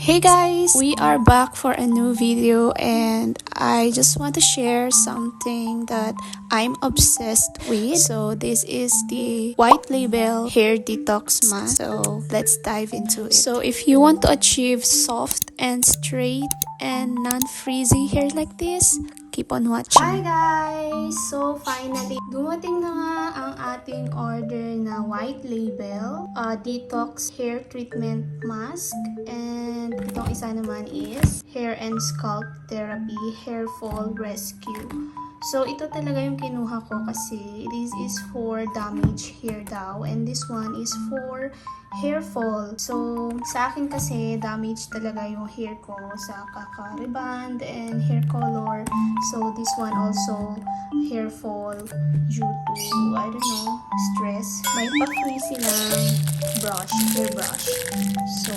Hey guys, we are back for a new video and I just want to share something that I'm obsessed with. So this is the White Label Hair Detox Mask. So let's dive into it. So if you want to achieve soft and straight and non-frizzy hair like this, keep on watching. Hi guys! So finally, dumating na nga ang ating order na White Label Detox Hair Treatment Mask. And itong isa naman is Hair and Scalp Therapy Hair Fall Rescue. So, ito talaga yung kinuha ko kasi this is for damaged hair daw and this one is for hair fall. So, sa akin kasi damaged talaga yung hair ko sa kaka-reband and hair color. So, this one also hair fall due to, I don't know, stress. May pa-free silang brush, hair brush. So,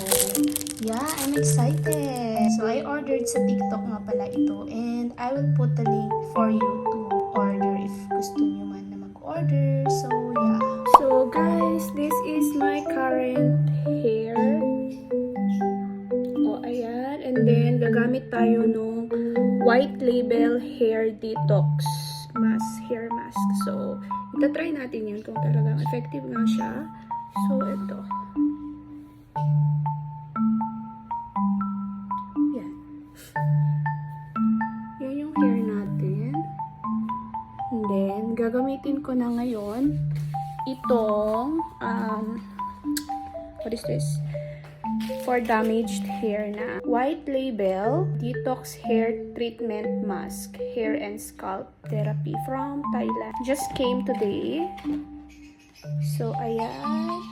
yeah, I'm excited. So, I ordered sa TikTok nga pala ito and I will put the link for you to order if gusto nyo man na mag-order. So, yeah. So, guys, this is my current hair. O, ayan. And then, gagamit tayo nung White Label Hair Detox Hair Mask. So, itatry natin yun kung talagang effective nga siya. So, ito. Then, gagamitin ko na ngayon itong, what is this? For damaged hair na White Label Detox Hair Treatment Mask Hair and Scalp Therapy from Thailand. Just came today. So, ayan.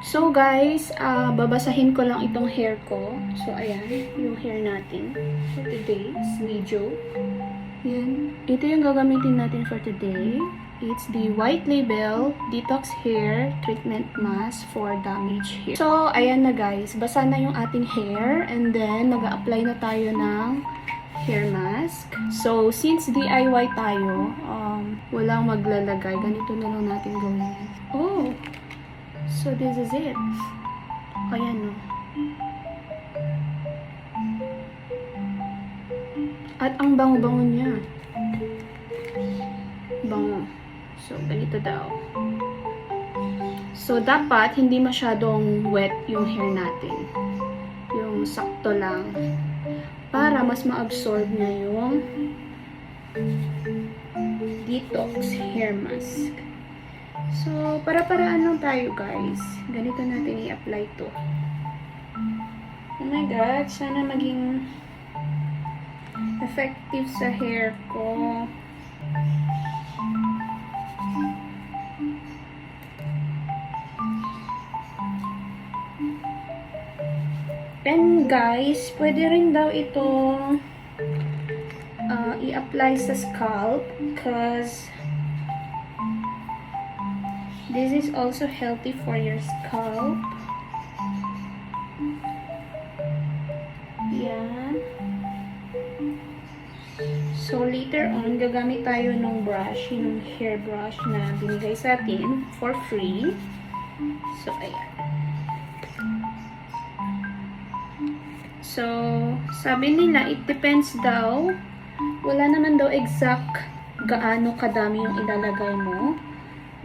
So, guys, babasahin ko lang itong hair ko. So, ayan, yung hair natin for today's video. Yan. Ito yung gagamitin natin for today. It's the White Label Detox Hair Treatment Mask for Damaged Hair. So, ayan na guys. Basa na yung ating hair. And then, mag-a-apply na tayo ng hair mask. So, since DIY tayo, walang maglalagay. Ganito na lang natin gawin. Oh! So, this is it. Ayan no. At ang bango-bango niya. Bango. So, ganito daw. So, dapat hindi masyadong wet yung hair natin. Yung sakto lang. Para mas ma-absorb niya yung detox hair mask. So, para-paraan lang tayo guys. Ganito natin i-apply to. Oh my God, sana maging effective sa hair ko. And guys, pwede rin daw ito i-apply sa scalp because this is also healthy for your scalp. Yan. So, later on, gagamit tayo ng brush, yung hair brush na binigay sa atin for free. So, ayan. So, sabi nila, it depends daw. Wala naman daw exact gaano kadami yung ilalagay mo.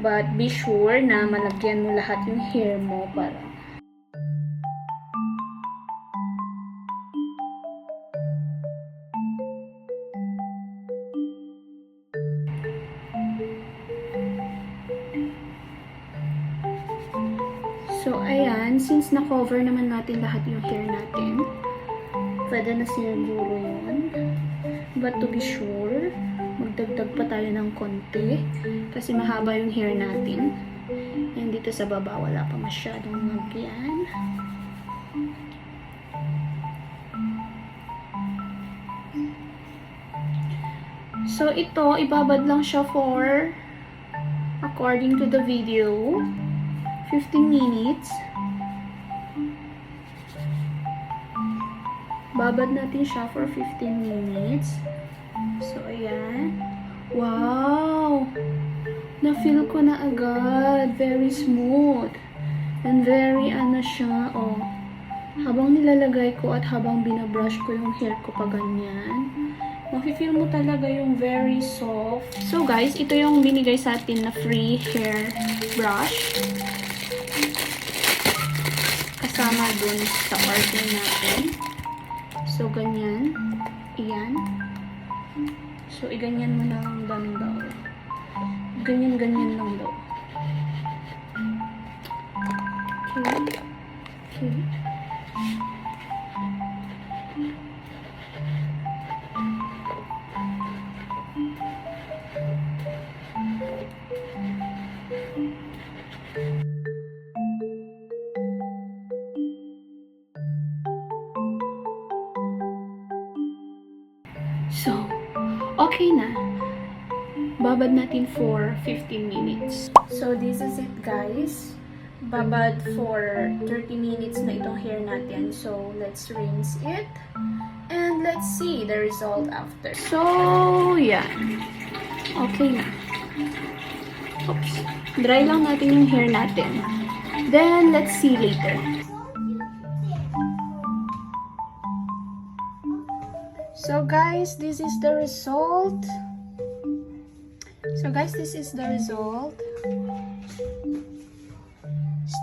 But, be sure na malagyan mo lahat yung hair mo para so, ayan, since na-cover naman natin lahat yung hair natin, pwede na siguro yun. But to be sure, magdagdag pa tayo ng konti kasi mahaba yung hair natin. And dito sa baba, wala pa masyadong lagyan. So, ito, ibabad lang siya for, according to the video, 15 minutes. Babad natin siya for 15 minutes. So, ayan. Wow! Na-feel ko na agad. Very smooth. And very, ano siya, oh. Habang nilalagay ko at habang binabrush ko yung hair ko pa ganyan, mafe-feel mo talaga yung very soft. So guys, ito yung binigay sa atin na free hair brush. Kasama dun sa order natin. So ganyan. Iyan. So iganyan mo lang daw. Ganyan-ganyan lang daw. Okay. Okay. So, okay na. Babad natin for 15 minutes. So, this is it guys. Babad for 30 minutes na itong hair natin. So, let's rinse it. And let's see the result after. So, yan. Okay na. Oops. Dry lang natin yung hair natin. Then, let's see later. So guys, this is the result.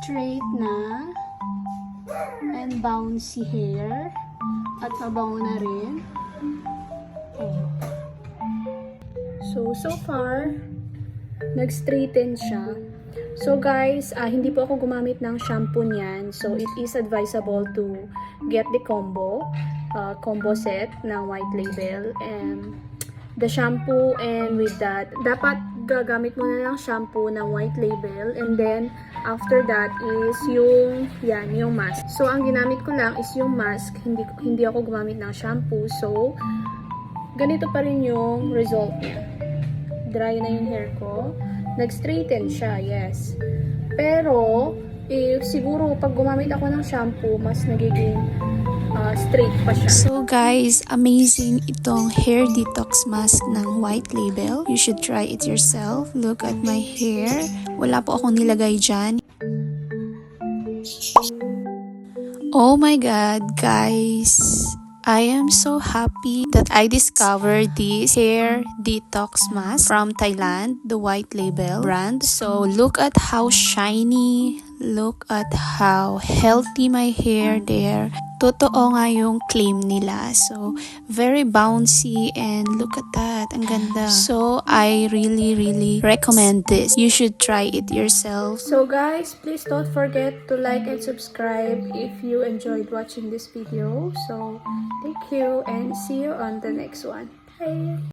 Straight na. And bouncy hair. At mabango na rin. Oh. So far, nag-straighten siya. So guys, hindi po ako gumamit ng shampoo niyan. So it is advisable to get the combo set ng White Label. And the shampoo, and with that, dapat gagamit mo na ng shampoo ng White Label. And then, after that is yung mask. So ang ginamit ko lang is yung mask. Hindi ako gumamit ng shampoo. So, ganito pa rin yung result niya. Dry na yung hair ko. Nag-straighten siya, yes. Pero, siguro pag gumamit ako ng shampoo, mas nagiging straight pa siya. So guys, amazing itong hair detox mask ng White Label. You should try it yourself. Look at my hair. Wala po akong nilagay dyan. Oh my god, guys. I am so happy that I discovered this hair detox mask from Thailand, the White Label brand. So look at how shiny, look at how healthy my hair there. Totoo nga yung claim nila. So very bouncy, and look at that, ang ganda. So I really recommend this. You should try it yourself. So guys, please don't forget to like and subscribe if you enjoyed watching this video. So thank you, and see you on the next one. Bye!